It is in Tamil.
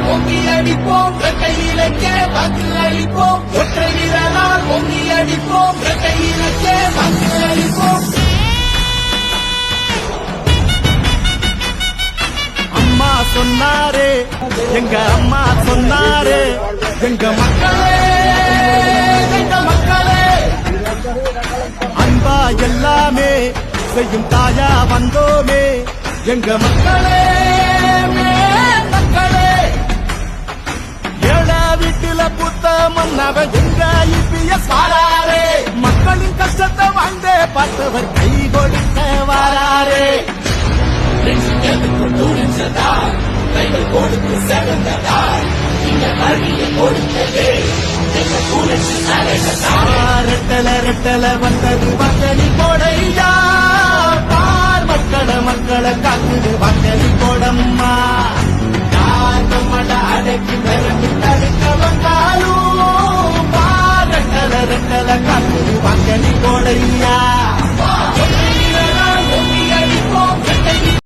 பொங்கி அடிப்போம் இரட்டை இலக்கே வாக்கு அளிப்போம் ஒற்றை வீரனால் பொங்கி அடிப்போம் இரட்டை இலக்கே வாக்கு அளிப்போம். அம்மா சொன்னாரே எங்க அம்மா சொன்னாரே எங்க மக்களே எங்க மக்களே அன்பா எல்லாமே செய்யும் தாயா வந்தோமே எங்க மக்களே மக்களே. ஏழ வீட்டுல புத்த மன்னவன் எங்க இபிஎஸ் வாராரே மக்களின் கஷ்டத்தை வாழ்ந்தே பார்த்தவர் கை கொடுக்க வாராரே. கைகள் கொடுத்து செவந்ததா இந்த கல்வியை கொடுத்ததே ரெட்டல ரெட்டல வந்தது மக்களி கொடையா பார் மக்களை காக்குது மக்களி கொடம்மா.